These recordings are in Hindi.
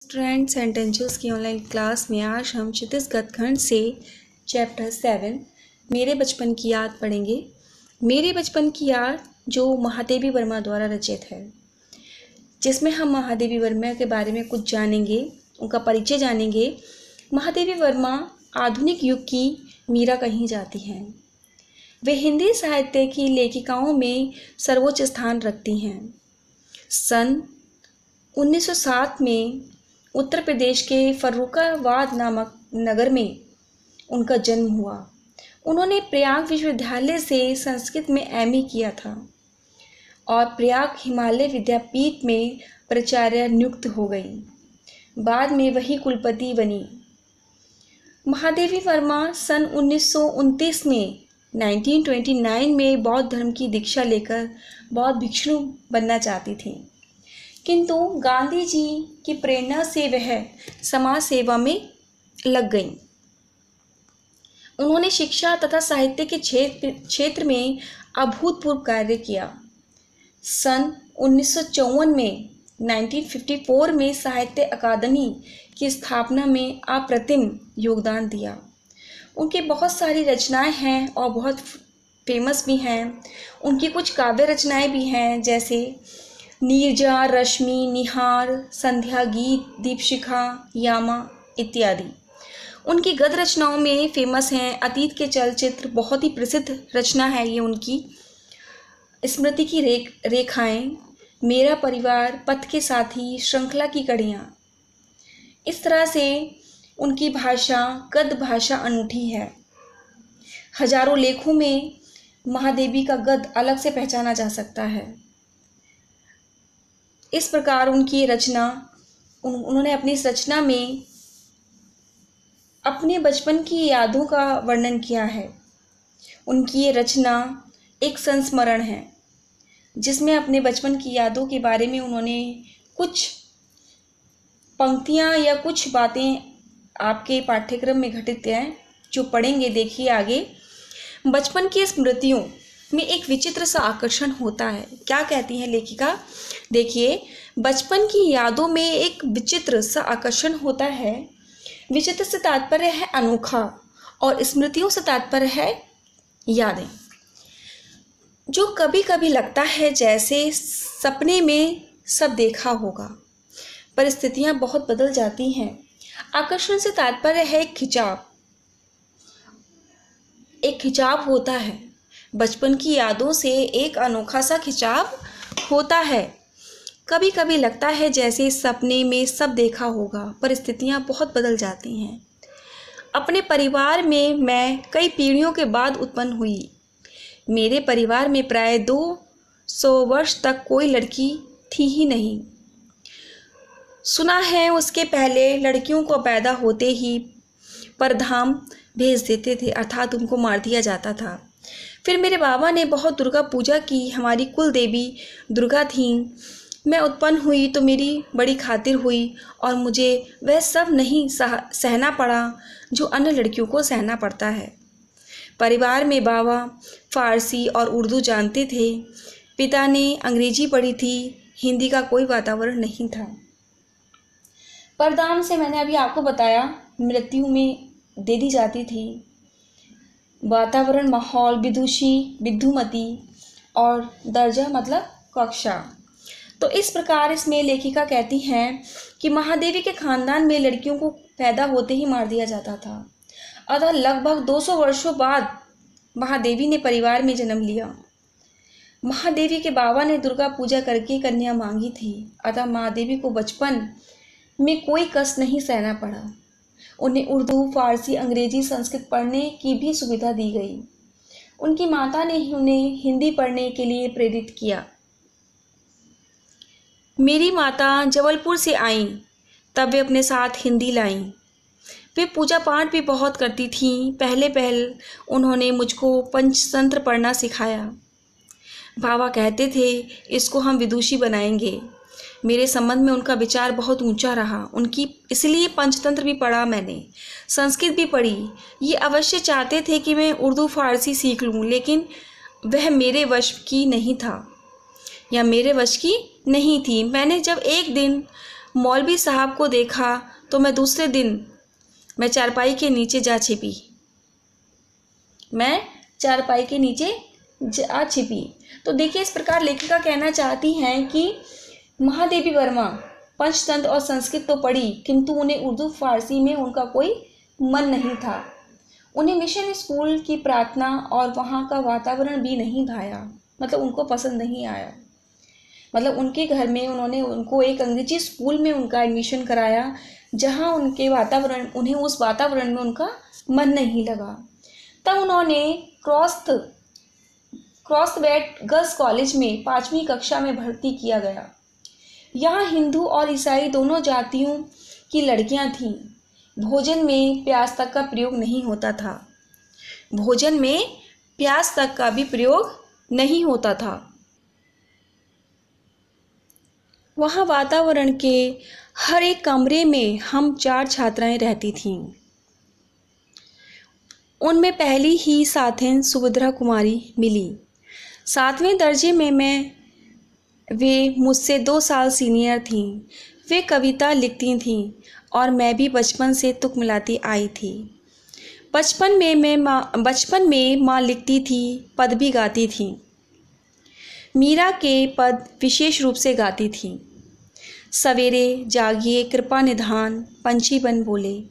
स्टूडेंट सेंटेंसेस की ऑनलाइन क्लास में आज हम क्षितिज गद्यखंड से चैप्टर 7 मेरे बचपन की याद पढ़ेंगे। मेरे बचपन की याद जो महादेवी वर्मा द्वारा रचित है, जिसमें हम महादेवी वर्मा के बारे में कुछ जानेंगे, उनका परिचय जानेंगे। महादेवी वर्मा आधुनिक युग की मीरा कही जाती हैं। वे हिंदी साहित्य की लेखिकाओं में सर्वोच्च स्थान रखती हैं। सन 1907 में उत्तर प्रदेश के फर्रुखाबाद नामक नगर में उनका जन्म हुआ। उन्होंने प्रयाग विश्वविद्यालय से संस्कृत में एमए किया था और प्रयाग हिमालय विद्यापीठ में प्राचार्य नियुक्त हो गई। बाद में वही कुलपति बनी। महादेवी वर्मा सन 1929 में 1929 में बौद्ध धर्म की दीक्षा लेकर बौद्ध भिक्षु बनना चाहती थी, किंतु गांधी जी की प्रेरणा से वह समाज सेवा में लग गईं। उन्होंने शिक्षा तथा साहित्य के क्षेत्र में अभूतपूर्व कार्य किया। सन 1954 में 1954 में साहित्य अकादमी की स्थापना में अप्रतिम योगदान दिया। उनकी बहुत सारी रचनाएं हैं और बहुत फेमस भी हैं। उनकी कुछ काव्य रचनाएं भी हैं, जैसे नीरजा, रश्मि, निहार, संध्या गीत, दीपशिखा, यामा इत्यादि। उनकी गद्य रचनाओं में फेमस हैं अतीत के चलचित्र, बहुत ही प्रसिद्ध रचना है ये उनकी। स्मृति की रेखाएं, मेरा परिवार, पथ के साथी, श्रृंखला की कड़ियाँ। इस तरह से उनकी भाषा, गद्य भाषा अनूठी है। हजारों लेखों में महादेवी का गद्य अलग से पहचाना जा सकता है। इस प्रकार उनकी रचना, उन्होंने अपनी इस रचना में अपने बचपन की यादों का वर्णन किया है। उनकी ये रचना एक संस्मरण है, जिसमें अपने बचपन की यादों के बारे में उन्होंने कुछ पंक्तियाँ या कुछ बातें आपके पाठ्यक्रम में घटित हैं, जो पढ़ेंगे। देखिए आगे। बचपन की स्मृतियों में एक विचित्र सा आकर्षण होता है। क्या कहती है लेखिका? देखिए, बचपन की यादों में एक विचित्र सा आकर्षण होता है। विचित्र से तात्पर्य है अनोखा और स्मृतियों से तात्पर्य है यादें, जो कभी कभी लगता है जैसे सपने में सब देखा होगा। परिस्थितियां बहुत बदल जाती हैं। आकर्षण से तात्पर्य है खिंचाव। एक खिंचाव होता है। बचपन की यादों से एक अनोखा सा खिंचाव होता है। कभी कभी लगता है जैसे सपने में सब देखा होगा। परिस्थितियां बहुत बदल जाती हैं। अपने परिवार में मैं कई पीढ़ियों के बाद उत्पन्न हुई। मेरे परिवार में प्राय 200 वर्ष तक कोई लड़की थी ही नहीं। सुना है उसके पहले लड़कियों को पैदा होते ही परधाम भेज देते थे, अर्थात उनको मार दिया जाता था। फिर मेरे बाबा ने बहुत दुर्गा पूजा की। हमारी कुल देवी दुर्गा थीं। मैं उत्पन्न हुई तो मेरी बड़ी खातिर हुई और मुझे वह सब नहीं सहना पड़ा जो अन्य लड़कियों को सहना पड़ता है। परिवार में बाबा फारसी और उर्दू जानते थे। पिता ने अंग्रेजी पढ़ी थी। हिंदी का कोई वातावरण नहीं था। परदान से मैंने अभी आपको बताया, मृत्यु में दे दी जाती थी। वातावरण, माहौल, विदुषी, विद्युमती और दर्जा मतलब कक्षा। तो इस प्रकार इसमें लेखिका कहती हैं कि महादेवी के खानदान में लड़कियों को पैदा होते ही मार दिया जाता था। अतः लगभग 200 वर्षों बाद महादेवी ने परिवार में जन्म लिया। महादेवी के बाबा ने दुर्गा पूजा करके कन्या मांगी थी। अतः महादेवी को बचपन में कोई कष्ट नहीं सहना पड़ा। उन्हें उर्दू, फारसी, अंग्रेजी, संस्कृत पढ़ने की भी सुविधा दी गई। उनकी माता ने उन्हें हिंदी पढ़ने के लिए प्रेरित किया। मेरी माता जबलपुर से आईं, तब वे अपने साथ हिंदी लाईं। वे पूजा पाठ भी बहुत करती थीं। पहले उन्होंने मुझको पंचतंत्र पढ़ना सिखाया। बाबा कहते थे इसको हम विदुषी बनाएंगे। मेरे संबंध में उनका विचार बहुत ऊंचा रहा। उनकी इसलिए पंचतंत्र भी पढ़ा मैंने, संस्कृत भी पढ़ी। ये अवश्य चाहते थे कि मैं उर्दू फारसी सीख लूँ, लेकिन वह मेरे वश की नहीं था या मेरे वश की नहीं थी। मैंने जब एक दिन मौलवी साहब को देखा तो मैं दूसरे दिन मैं चारपाई के नीचे जा छिपी। मैं चारपाई के नीचे जा छिपी। तो देखिए, इस प्रकार लेखिका कहना चाहती हैं कि महादेवी वर्मा पंचतंत्र और संस्कृत तो पढ़ी, किंतु उन्हें उर्दू फारसी में उनका कोई मन नहीं था। उन्हें मिशन स्कूल की प्रार्थना और वहाँ का वातावरण भी नहीं भाया, मतलब उनको पसंद नहीं आया। मतलब उनके घर में उन्होंने उनको एक अंग्रेजी स्कूल में उनका एडमिशन कराया, जहाँ उन्हें उस वातावरण में उनका मन नहीं लगा। तब उन्होंने क्रॉसवेट गर्ल्स कॉलेज में 5वीं कक्षा में भर्ती किया गया। यहाँ हिंदू और ईसाई दोनों जातियों की लड़कियाँ थीं। भोजन में प्याज तक का प्रयोग नहीं होता था। भोजन में प्याज तक का भी प्रयोग नहीं होता था। वहाँ वातावरण के हर एक कमरे में हम 4 छात्राएं रहती थीं। उनमें पहली ही साथिन सुभद्रा कुमारी मिली। 7वें दर्जे में वे मुझसे 2 साल सीनियर थीं। वे कविता लिखती थीं और मैं भी बचपन से तुक मिलाती आई थी। बचपन में माँ लिखती थी, पद भी गाती थी। मीरा के पद विशेष रूप से गाती थी। सवेरे जागिए कृपा निधान पंछी बन बोले,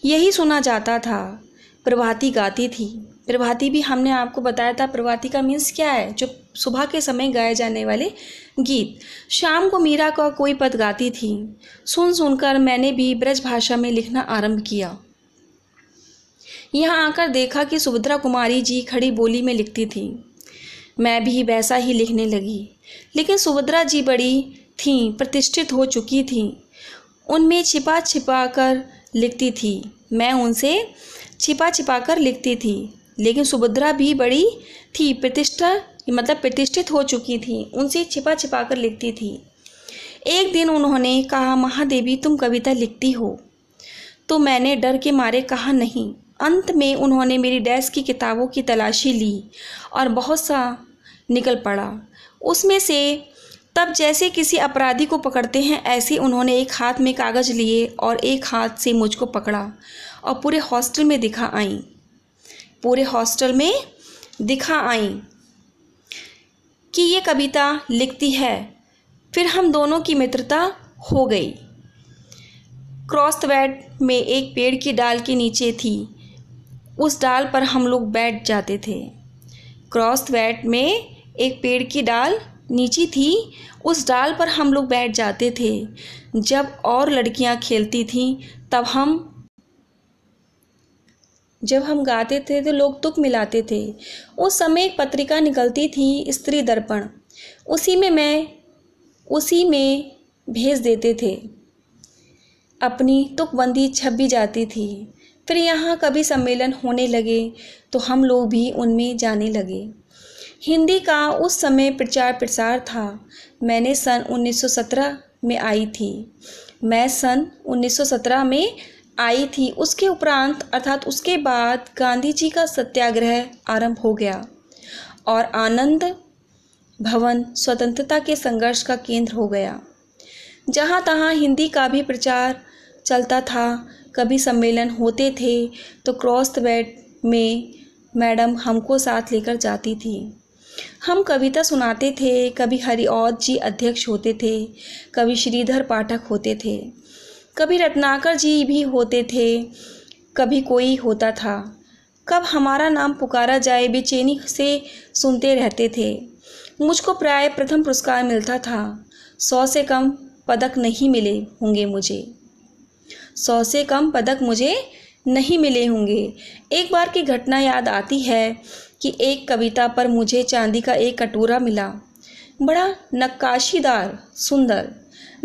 यही सुना जाता था। प्रभाती गाती थी। प्रभाती भी हमने आपको बताया था, प्रभाती का मीन्स क्या है, जो सुबह के समय गाए जाने वाले गीत। शाम को मीरा का कोई पद गाती थी। सुनकर मैंने भी ब्रज भाषा में लिखना आरंभ किया। यहाँ आकर देखा कि सुभद्रा कुमारी जी खड़ी बोली में लिखती थी। मैं भी वैसा ही लिखने लगी। लेकिन सुभद्रा जी बड़ी थीं, प्रतिष्ठित हो चुकी थीं। उनमें छिपा छिपा कर लिखती थी। मैं उनसे छिपा छिपा कर लिखती थी। लेकिन सुभद्रा भी बड़ी थी, प्रतिष्ठित हो चुकी थी। उनसे छिपा छिपा कर लिखती थी। एक दिन उन्होंने कहा, महादेवी तुम कविता लिखती हो? तो मैंने डर के मारे कहा नहीं। अंत में उन्होंने मेरी डेस्क की किताबों की तलाशी ली और बहुत सा निकल पड़ा। उसमें से तब जैसे किसी अपराधी को पकड़ते हैं, ऐसे उन्होंने एक हाथ में कागज़ लिए और एक हाथ से मुझको पकड़ा और पूरे हॉस्टल में दिखा आई कि ये कविता लिखती है। फिर हम दोनों की मित्रता हो गई। क्रॉसवेट में एक पेड़ की डाल के नीचे थी। उस डाल पर हम लोग बैठ जाते थे। क्रॉसवेट में एक पेड़ की डाल नीचे थी। उस डाल पर हम लोग बैठ जाते थे। जब और लड़कियां खेलती थीं, जब हम गाते थे तो लोग तुक मिलाते थे। उस समय एक पत्रिका निकलती थी, स्त्री दर्पण। उसी में भेज देते थे। अपनी तुकबंदी छप भी जाती थी। फिर यहाँ कभी सम्मेलन होने लगे तो हम लोग भी उनमें जाने लगे। हिंदी का उस समय प्रचार प्रसार था। मैं सन 1917 में आई थी। उसके उपरांत अर्थात उसके बाद गांधी जी का सत्याग्रह आरंभ हो गया और आनंद भवन स्वतंत्रता के संघर्ष का केंद्र हो गया। जहाँ तहाँ हिंदी का भी प्रचार चलता था। कभी सम्मेलन होते थे तो क्रॉसवेट में मैडम हमको साथ लेकर जाती थी। हम कविता सुनाते थे। कभी हरिऔध जी अध्यक्ष होते थे, कभी श्रीधर पाठक होते थे, कभी रत्नाकर जी भी होते थे, कभी कोई होता था। कब हमारा नाम पुकारा जाए बेचैनी से सुनते रहते थे। मुझको प्राय प्रथम पुरस्कार मिलता था। 100 से कम पदक नहीं मिले होंगे मुझे। 100 से कम पदक मुझे नहीं मिले होंगे। एक बार की घटना याद आती है कि एक कविता पर मुझे चांदी का एक कटोरा मिला। बड़ा नक्काशीदार, सुंदर।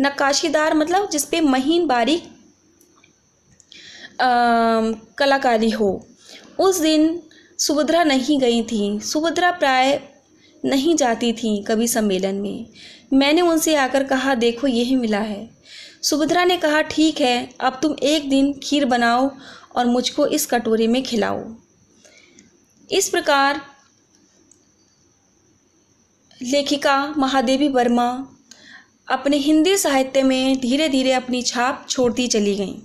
नक्काशीदार मतलब जिस पे महीन बारीक कलाकारी हो। उस दिन सुभद्रा नहीं गई थी। सुभद्रा प्राय नहीं जाती थी कभी सम्मेलन में। मैंने उनसे आकर कहा, देखो यही मिला है। सुभद्रा ने कहा, ठीक है, अब तुम एक दिन खीर बनाओ और मुझको इस कटोरे में खिलाओ। इस प्रकार लेखिका महादेवी वर्मा अपने हिंदी साहित्य में धीरे धीरे अपनी छाप छोड़ती चली गईं।